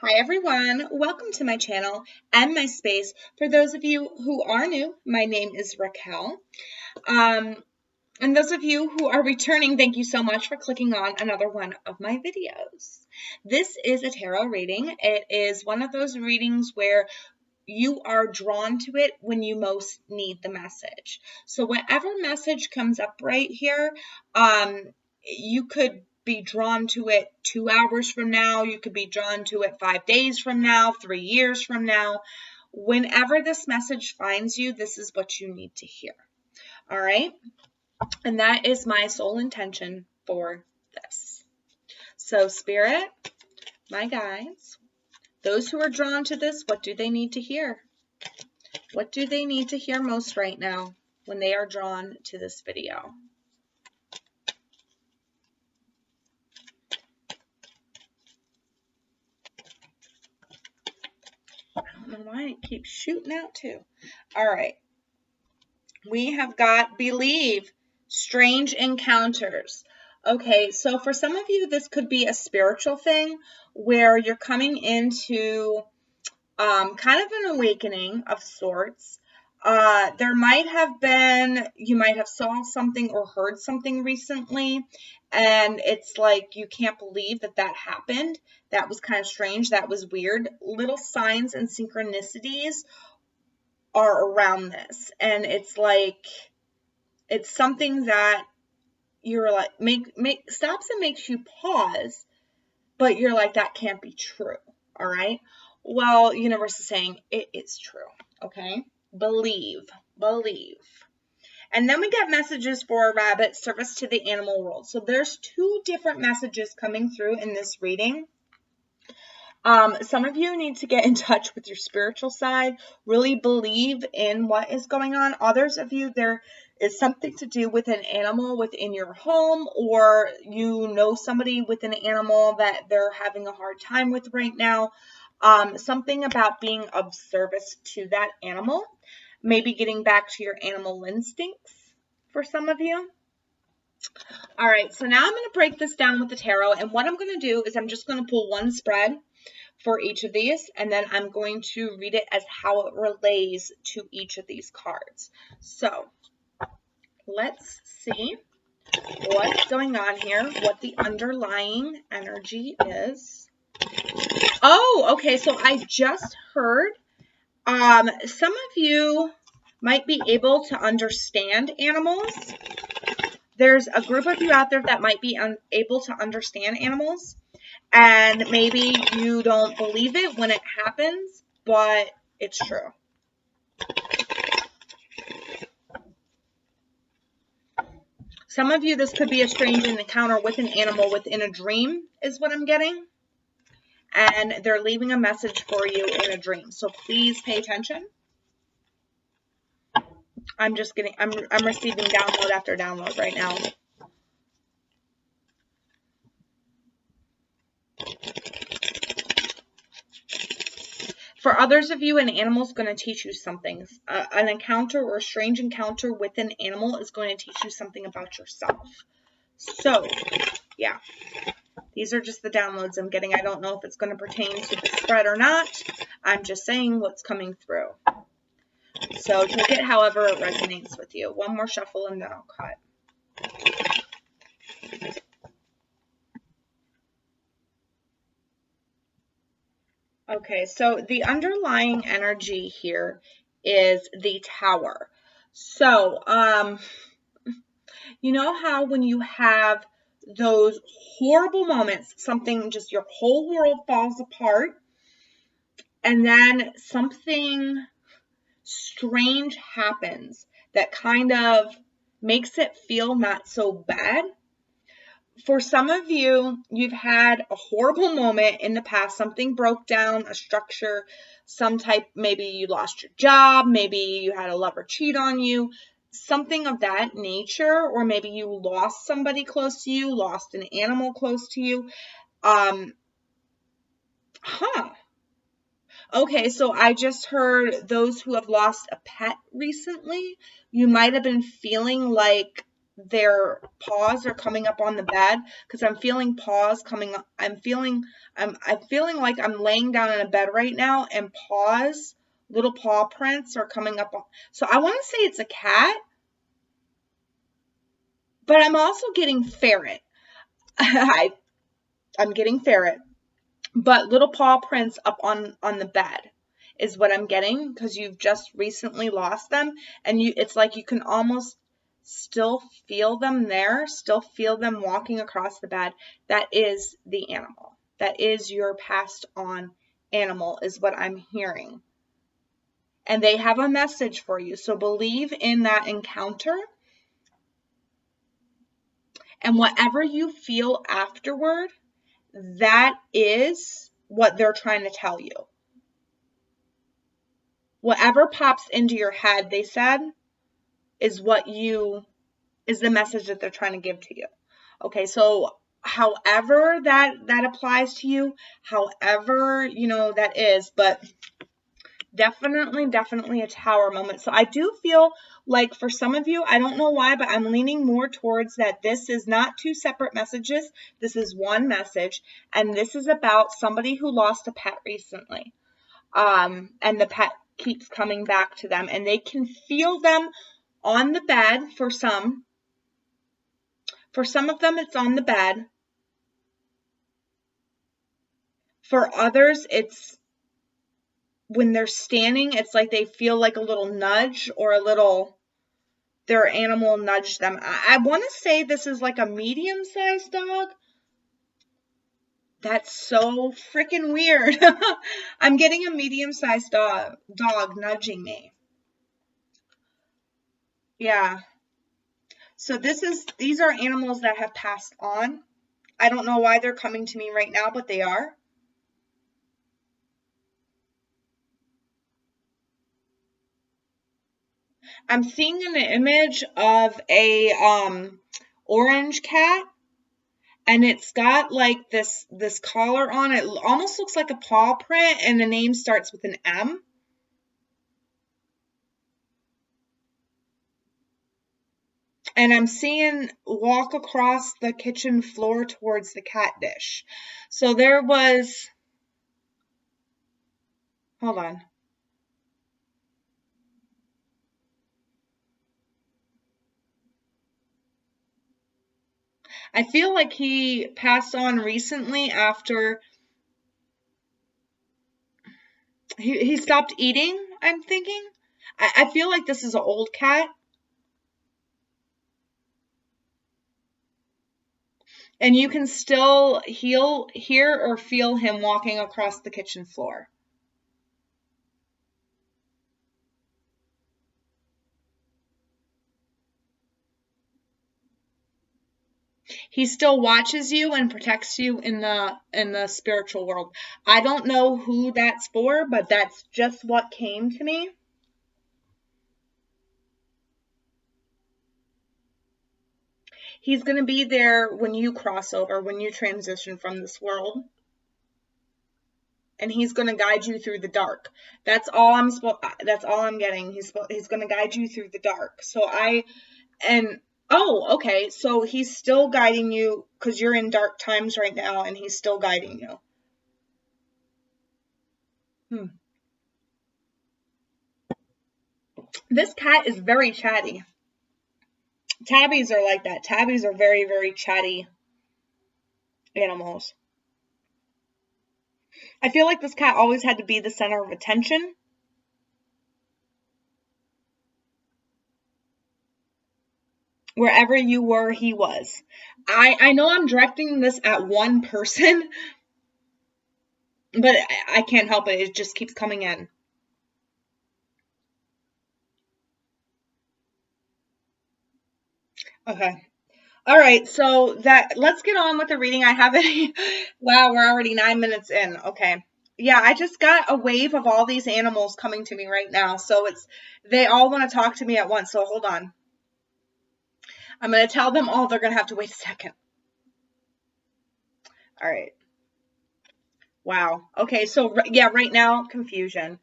Hi everyone, welcome to my channel and my space. For those of you who are new, my name is Racquel. And those of you who are returning, thank you so much for clicking on another one of my videos. This is a tarot reading. It is one of those readings where you are drawn to it when you most need the message. So whatever message comes up right here, you could be drawn to it 2 hours from now. You could be drawn to it 5 days from now, 3 years from now. Whenever this message finds you, this is what you need to hear. All right. And that is my sole intention for this. So Spirit, my guides, those who are drawn to this, what do they need to hear? What do they need to hear most right now when they are drawn to this video? I don't know why it keeps shooting out too. All right. We have got believe, strange encounters. Okay, so for some of you, this could be a spiritual thing where you're coming into kind of an awakening of sorts. There might have been, you might have saw something or heard something recently, and it's like you can't believe that that happened. That was kind of strange. That was weird. Little signs and synchronicities are around this, and it's like it's something that you're like stops and makes you pause, but you're like, that can't be true. All right. Well, universe is saying it is true. Okay. Believe. And then we get messages for a rabbit, service to the animal world. So there's 2 different messages coming through in this reading. Some of you need to get in touch with your spiritual side, really believe in what is going on. Others of you, there is something to do with an animal within your home, or you know somebody with an animal that they're having a hard time with right now. Something about being of service to that animal, maybe getting back to your animal instincts for some of you. All right, so now I'm going to break this down with the tarot, and what I'm going to do is I'm just going to pull one spread for each of these, and then I'm going to read it as how it relates to each of these cards. So let's see what's going on here, what the underlying energy is. Oh, okay, so I just heard some of you might be able to understand animals. There's a group of you out there that might be able to understand animals. And maybe you don't believe it when it happens, but it's true. Some of you, this could be a strange encounter with an animal within a dream, is what I'm getting. And they're leaving a message for you in a dream. So please pay attention. I'm receiving download after download right now. For others of you, an animal is going to teach you something. An encounter or a strange encounter with an animal is going to teach you something about yourself. So, yeah, these are just the downloads I'm getting. I don't know if it's going to pertain to the spread or not. I'm just saying what's coming through. So take it however it resonates with you. One more shuffle and then I'll cut. Okay, so the underlying energy here is the Tower. So, you know how when you have those horrible moments, something just your whole world falls apart, and then something strange happens that kind of makes it feel not so bad. For some of you, you've had a horrible moment in the past. Something broke down, a structure, some type, maybe you lost your job, maybe you had a lover cheat on you, something of that nature, or maybe you lost somebody close to you, lost an animal close to you. Okay, so I just heard those who have lost a pet recently, you might have been feeling like their paws are coming up on the bed, because I'm feeling paws coming up. I'm feeling like I'm laying down in a bed right now, and paws, little paw prints are coming up. So I want to say it's a cat, but I'm also getting ferret. I'm getting ferret, but little paw prints up on the bed is what I'm getting, because you've just recently lost them, and it's like you can almost still feel them there, still feel them walking across the bed. That is the animal. That is your passed on animal, is what I'm hearing. And they have a message for you. So believe in that encounter. And whatever you feel afterward, that is what they're trying to tell you. Whatever pops into your head, they said, is the message that they're trying to give to you. Okay, so however that applies to you, however, that is, but definitely a tower moment. So I do feel like for some of you, I don't know why, but I'm leaning more towards that this is not two separate messages. This is one message, and this is about somebody who lost a pet recently. And the pet keeps coming back to them, and they can feel them on the bed. For some of them, it's on the bed. For others, it's when they're standing, it's like they feel like a little nudge, or their animal nudged them. I want to say this is like a medium-sized dog. That's so freaking weird. I'm getting a medium-sized dog nudging me. Yeah. So these are animals that have passed on. I don't know why they're coming to me right now, but they are. I'm seeing an image of a orange cat, and it's got like this collar on it. It almost looks like a paw print, and the name starts with an M. And I'm seeing walk across the kitchen floor towards the cat dish. So there was, hold on. I feel like he passed on recently after he stopped eating, I'm thinking. I feel like this is an old cat. And you can still hear or feel him walking across the kitchen floor. He still watches you and protects you in the spiritual world. I don't know who that's for, but that's just what came to me. He's going to be there when you cross over, when you transition from this world. And he's going to guide you through the dark. That's all I'm getting. He's going to guide you through the dark. Oh, okay. So he's still guiding you because you're in dark times right now, and he's still guiding you. This cat is very chatty. Tabbies are like that. Tabbies are very, very chatty animals. I feel like this cat always had to be the center of attention. Wherever you were, he was. I know I'm directing this at one person, but I can't help it. It just keeps coming in. Okay. All right. So let's get on with the reading. I have it. Wow, we're already 9 minutes in. Okay. Yeah, I just got a wave of all these animals coming to me right now. So they all want to talk to me at once. So hold on. I'm going to tell them all they're going to have to wait a second. All right. Wow. Okay. So yeah, right now, confusion.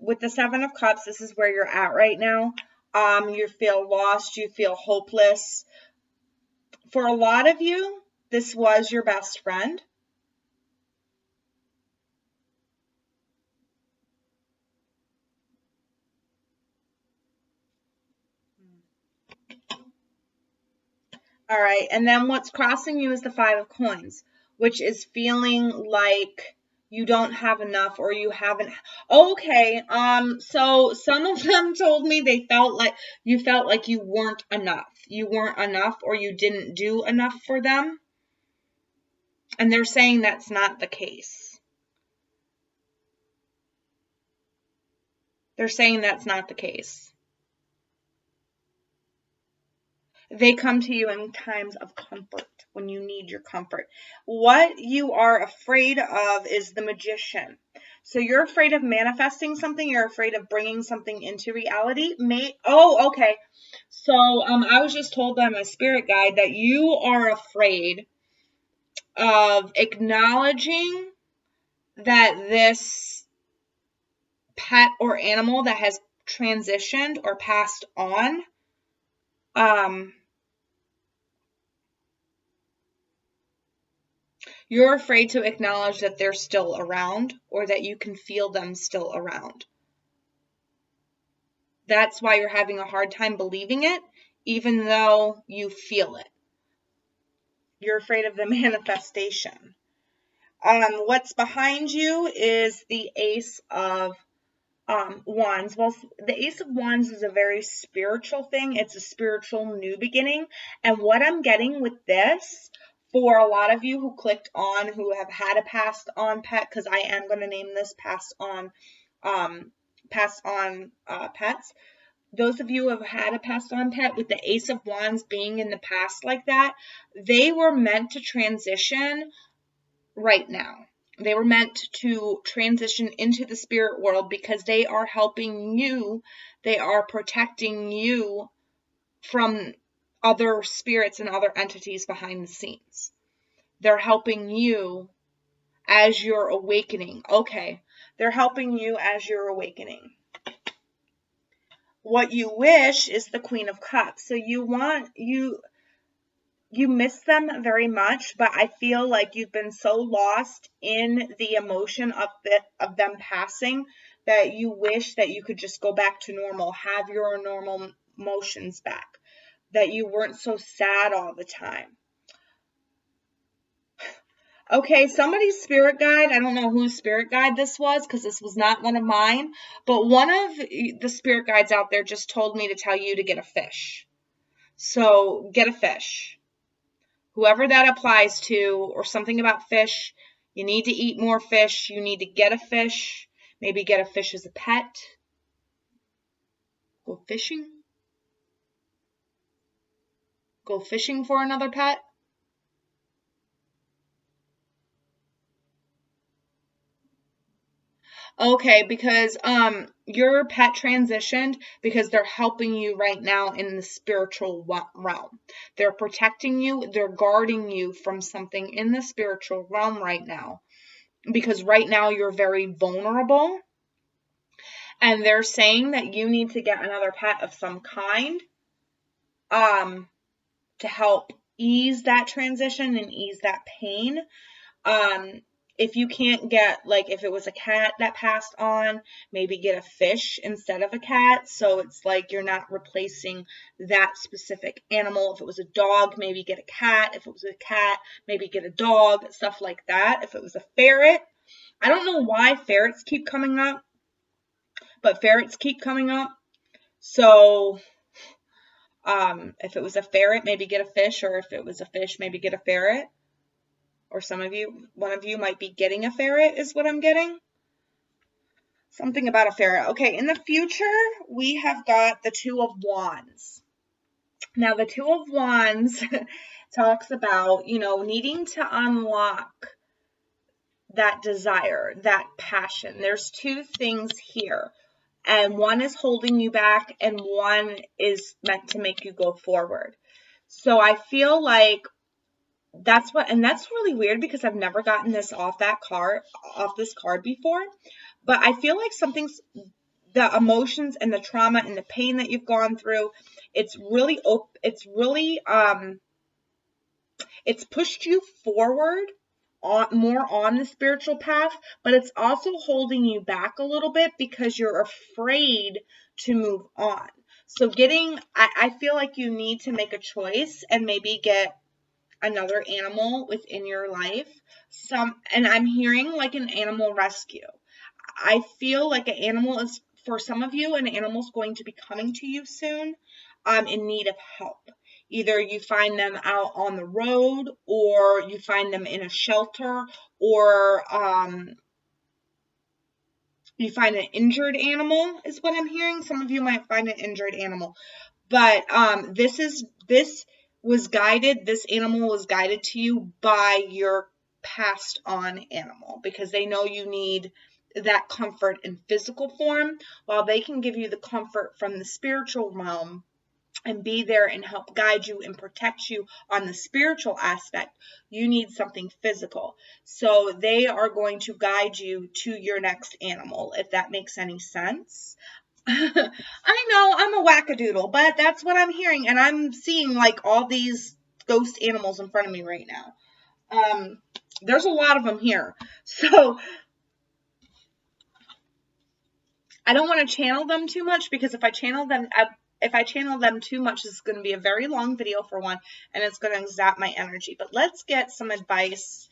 With the Seven of Cups, this is where you're at right now. You feel lost. You feel hopeless. For a lot of you, this was your best friend. All right. And then what's crossing you is the Five of Coins, which is feeling like you don't have enough or you haven't. Okay. So some of them told me they felt like you weren't enough. You weren't enough or you didn't do enough for them. And they're saying that's not the case. They're saying that's not the case. They come to you in times of comfort when you need your comfort. What you are afraid of is the Magician. So you're afraid of manifesting something. You're afraid of bringing something into reality. Okay. So I was just told by my spirit guide that you are afraid of acknowledging that this pet or animal that has transitioned or passed on, you're afraid to acknowledge that they're still around or that you can feel them still around. That's why you're having a hard time believing it, even though you feel it. You're afraid of the manifestation. What's behind you is the Ace of Wands. Well, the Ace of Wands is a very spiritual thing. It's a spiritual new beginning. And what I'm getting with this, for a lot of you who clicked on, who have had a passed on pet, because I am going to name this passed on pets. Those of you who have had a passed on pet, with the Ace of Wands being in the past like that, they were meant to transition right now. They were meant to transition into the spirit world because they are helping you. They are protecting you from other spirits and other entities behind the scenes. They're helping you as you're awakening. Okay, they're helping you as you're awakening. What you wish is the Queen of Cups. So you miss them very much, but I feel like you've been so lost in the emotion of them passing that you wish that you could just go back to normal, have your normal emotions back, that you weren't so sad all the time. Okay, somebody's spirit guide, I don't know whose spirit guide this was because this was not one of mine, but one of the spirit guides out there just told me to tell you to get a fish. So get a fish. Whoever that applies to, or something about fish, you need to eat more fish, you need to get a fish, maybe get a fish as a pet, go fishing for another pet. Okay, because your pet transitioned because they're helping you right now in the spiritual realm. They're protecting you, they're guarding you from something in the spiritual realm right now. Because right now you're very vulnerable. And they're saying that you need to get another pet of some kind to help ease that transition and ease that pain. If you can't get, like, if it was a cat that passed on, maybe get a fish instead of a cat. So it's like you're not replacing that specific animal. If it was a dog, maybe get a cat. If it was a cat, maybe get a dog, stuff like that. If it was a ferret, I don't know why ferrets keep coming up, but ferrets keep coming up. So if it was a ferret, maybe get a fish, or if it was a fish, maybe get a ferret. Or one of you might be getting a ferret is what I'm getting. Something about a ferret. Okay, in the future, we have got the Two of Wands. Now, the Two of Wands talks about, needing to unlock that desire, that passion. There's two things here. And one is holding you back and one is meant to make you go forward. So I feel like that's really weird because I've never gotten this off this card before, but I feel like the emotions and the trauma and the pain that you've gone through. It's really it's pushed you forward more on the spiritual path, but it's also holding you back a little bit because you're afraid to move on. So I feel like you need to make a choice and maybe get another animal within your life. And I'm hearing like an animal rescue. I feel like for some of you, an animal's going to be coming to you soon, in need of help. Either you find them out on the road, or you find them in a shelter, or you find an injured animal, is what I'm hearing. Some of you might find an injured animal. But this animal was guided to you by your passed on animal, because they know you need that comfort in physical form, while they can give you the comfort from the spiritual realm and be there and help guide you and protect you on the spiritual aspect. You need something physical. So they are going to guide you to your next animal, if that makes any sense. I know I'm a wackadoodle, but that's what I'm hearing, and I'm seeing like all these ghost animals in front of me right now. There's a lot of them here, so I don't want to channel them too much, because if I channel them too much, it's going to be a very long video for one, and it's going to zap my energy. But let's get some advice.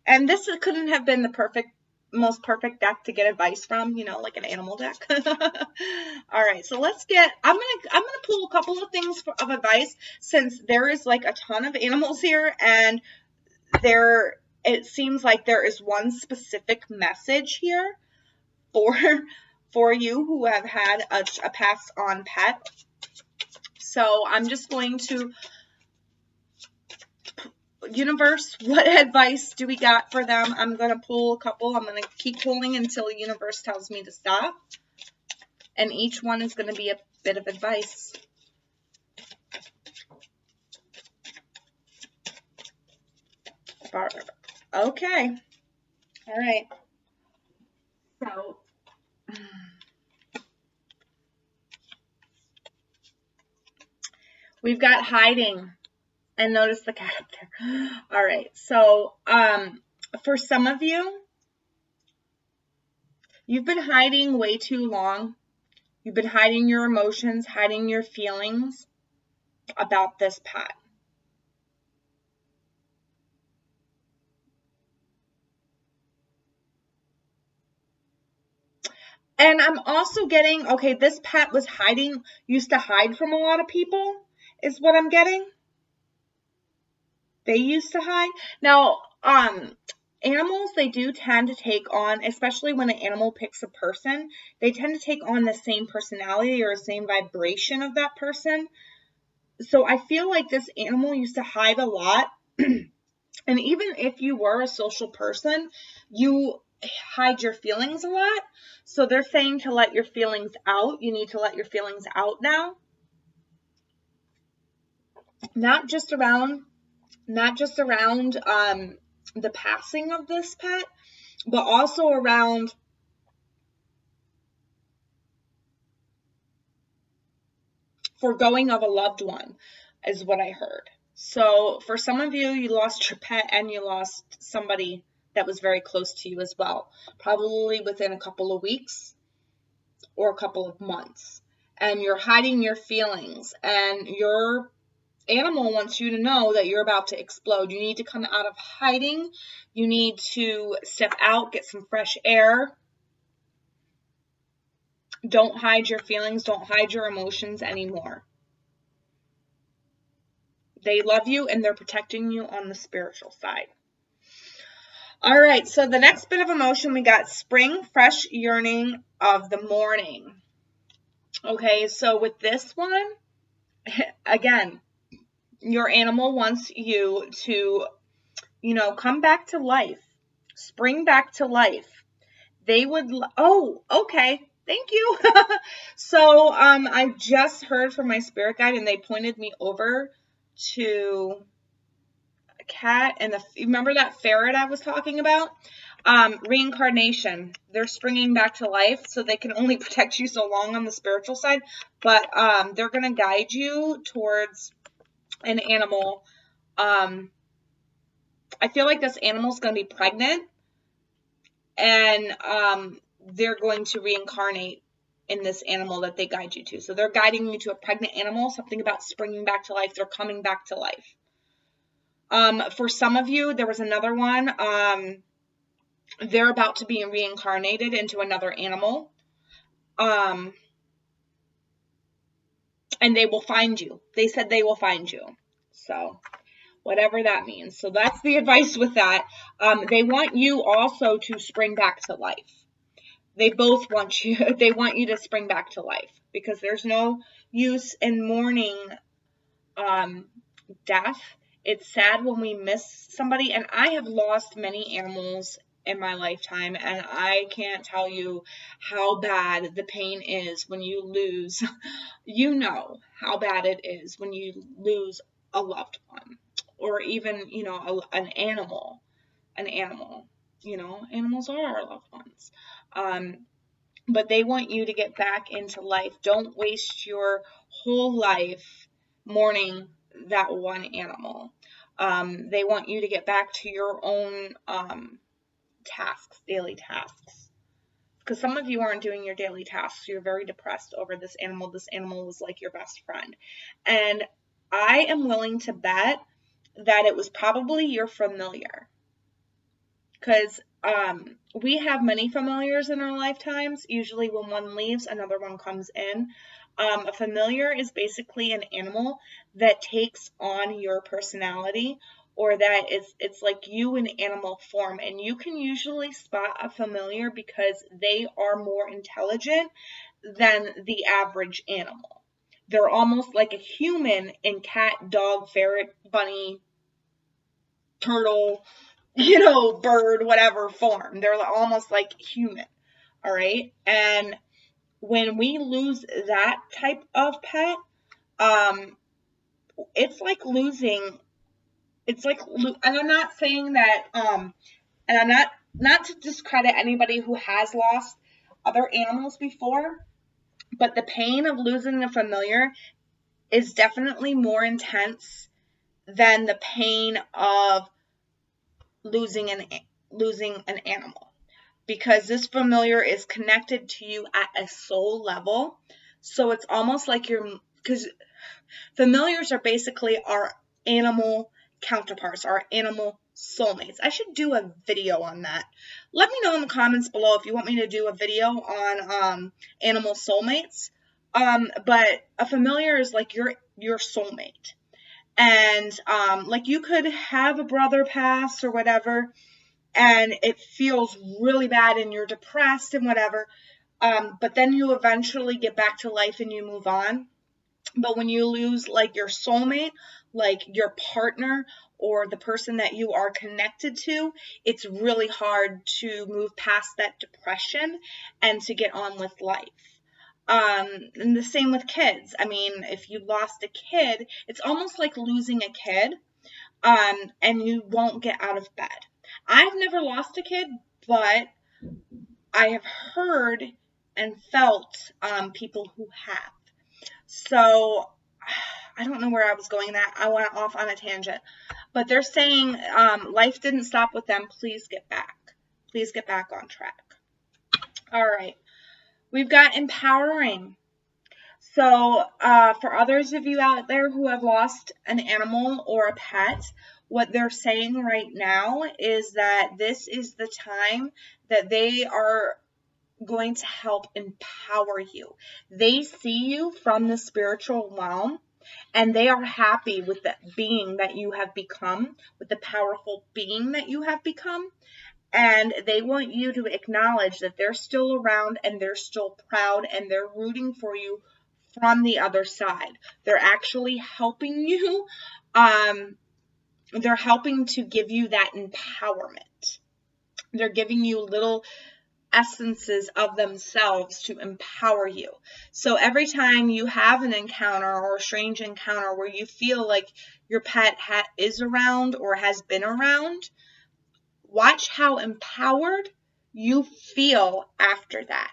And this couldn't have been the most perfect deck to get advice from, like an animal deck. All right, so I'm gonna pull a couple of things of advice, since there is like a ton of animals here, and it seems like there is one specific message here for you who have had a passed on pet. So I'm just going to, universe, what advice do we got for them? I'm going to pull a couple. I'm going to keep pulling until the universe tells me to stop. And each one is going to be a bit of advice. Okay. All right. So we've got hiding. And notice the cat up there. All right. So for some of you, you've been hiding way too long. You've been hiding your emotions, hiding your feelings about this pet. And I'm also getting, okay, this pet used to hide from a lot of people, is what I'm getting. They used to hide. Now, animals, they do tend to take on, especially when an animal picks a person, they tend to take on the same personality or the same vibration of that person. So I feel like this animal used to hide a lot. And even if you were a social person, you hide your feelings a lot. So they're saying to let your feelings out. You need to let your feelings out now. Not just around the passing of this pet, but also around foregoing of a loved one, is what I heard. So for some of you, you lost your pet and you lost somebody that was very close to you as well, probably within a couple of weeks or a couple of months. And you're hiding your feelings, and your animal wants you to know that you're about to explode. You need to come out of hiding. You need to step out, get some fresh air. Don't hide your feelings. Don't hide your emotions anymore. They love you, and they're protecting you on the spiritual side. All right, so the next bit of emotion, we got spring, fresh yearning of the morning. Okay, so with this one, again, your animal wants you to, come back to life, spring back to life. They would, okay, thank you. So I just heard from my spirit guide, and they pointed me over to cat and remember that ferret I was talking about? Reincarnation. They're springing back to life, so they can only protect you so long on the spiritual side, but they're going to guide you towards an animal. I feel like this animal's going to be pregnant, and they're going to reincarnate in this animal that they guide you to. So they're guiding you to a pregnant animal, something about springing back to life. They're coming back to life. For some of you, there was another one. They're about to be reincarnated into another animal. And they will find you. They said they will find you. So whatever that means. So that's the advice with that. They want you also to spring back to life. They both want you. They want you to spring back to life, because there's no use in mourning death. It's sad when we miss somebody, and I have lost many animals in my lifetime, and I can't tell you how bad the pain is when you lose. You know how bad it is when you lose a loved one, or even, an animal. Animals are our loved ones. But they want you to get back into life. Don't waste your whole life mourning that one animal. They want you to get back to your own tasks, daily tasks. Because some of you aren't doing your daily tasks. You're very depressed over this animal. This animal was like your best friend. And I am willing to bet that it was probably your familiar. Because we have many familiars in our lifetimes. Usually when one leaves, another one comes in. A familiar is basically an animal that takes on your personality, or that it's like you in animal form. And you can usually spot a familiar because they are more intelligent than the average animal. They're almost like a human in cat, dog, ferret, bunny, turtle, bird, whatever form. They're almost like human. All right. And when we lose that type of pet, it's like losing, and I'm not saying that, and I'm not to discredit anybody who has lost other animals before, but the pain of losing a familiar is definitely more intense than the pain of losing an animal, because this familiar is connected to you at a soul level. So it's almost like because familiars are basically our animal counterparts, our animal soulmates. I should do a video on that. Let me know in the comments below if you want me to do a video on animal soulmates. But a familiar is like your soulmate. And like you could have a brother pass or whatever, and it feels really bad and you're depressed and whatever, but then you eventually get back to life and you move on. But when you lose like your soulmate, like your partner or the person that you are connected to, it's really hard to move past that depression and to get on with life. And the same with kids. I mean, if you lost a kid, it's almost like losing a kid, and you won't get out of bed. I've never lost a kid, but I have heard and felt people who have. So I don't know where I was going that. I went off on a tangent. But they're saying life didn't stop with them. Please get back. Please get back on track. All right. We've got empowering. So for others of you out there who have lost an animal or a pet, what they're saying right now is that this is the time that they are going to help empower you. They see you from the spiritual realm, and they are happy with the being that you have become, with the powerful being that you have become. And they want you to acknowledge that they're still around and they're still proud and they're rooting for you from the other side. They're actually helping you. They're helping to give you that empowerment. They're giving you little essences of themselves to empower you. So every time you have an encounter or a strange encounter where you feel like your pet is around or has been around, watch how empowered you feel after that.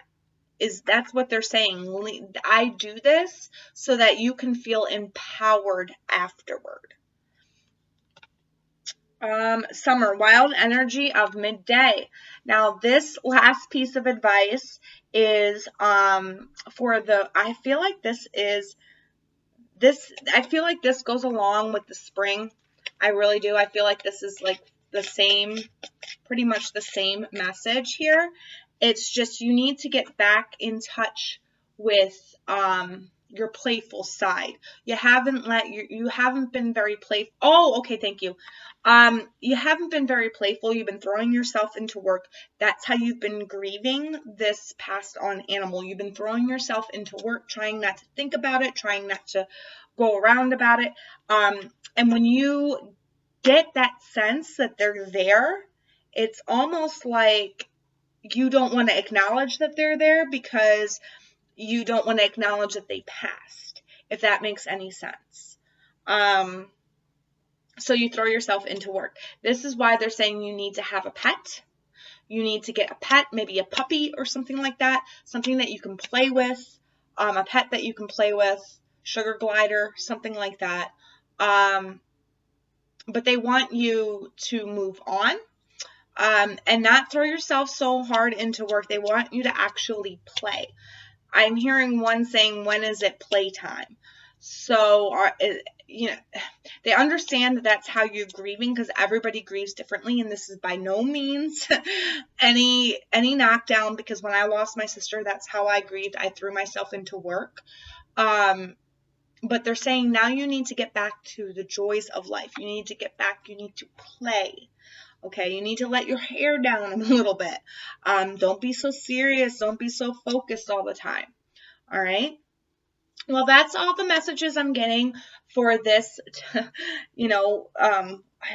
That's what they're saying. I do this so that you can feel empowered afterward. Summer, wild energy of midday. Now, this last piece of advice is I feel like this goes along with the spring. I really do. I feel like this is like pretty much the same message here. It's just you need to get back in touch with your playful side. You haven't been very playful. Oh, okay, thank you. You haven't been very playful. You've been throwing yourself into work. That's how you've been grieving this passed on animal. You've been throwing yourself into work, trying not to think about it, trying not to go around about it. And when you get that sense that they're there, it's almost like you don't want to acknowledge that they're there because you don't want to acknowledge that they passed, if that makes any sense. So you throw yourself into work. This is why they're saying you need to have a pet. You need to get a pet, maybe a puppy or something like that, something that you can play with, a pet that you can play with, sugar glider, something like that. But they want you to move on and not throw yourself so hard into work. They want you to actually play. I'm hearing one saying, when is it playtime? So, they understand that that's how you're grieving because everybody grieves differently. And this is by no means any knockdown, because when I lost my sister, that's how I grieved. I threw myself into work. But they're saying now you need to get back to the joys of life. You need to play. Okay, you need to let your hair down a little bit. Don't be so serious. Don't be so focused all the time. All right. Well, that's all the messages I'm getting for this, I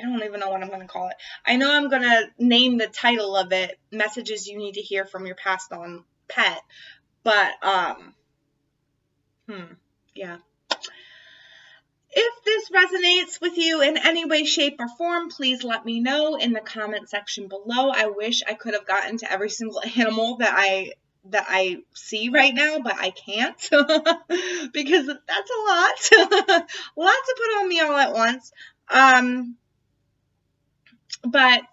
don't even know what I'm going to call it. I know I'm going to name the title of it, Messages You Need to Hear from Your Passed On Pet. But, yeah. If this resonates with you in any way, shape, or form, please let me know in the comment section below. I wish I could have gotten to every single animal that I see right now, but I can't because that's a lot. A lot to put on me all at once. But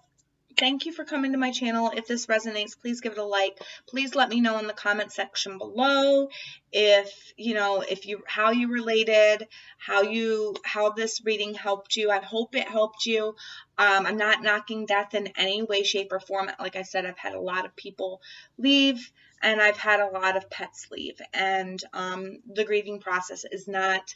thank you for coming to my channel. If this resonates, please give it a like. Please let me know in the comment section below how you related, how this reading helped you. I hope it helped you. I'm not knocking death in any way, shape, or form. Like I said, I've had a lot of people leave and I've had a lot of pets leave, and the grieving process is not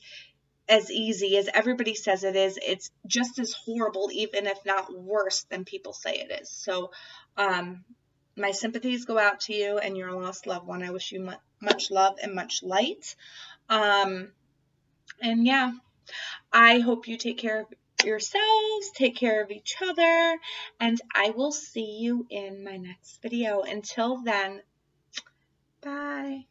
as easy as everybody says it is. It's just as horrible, even if not worse than people say it is. So my sympathies go out to you and your lost loved one. I wish you much love and much light. And yeah, I hope you take care of yourselves, take care of each other, and I will see you in my next video. Until then, bye.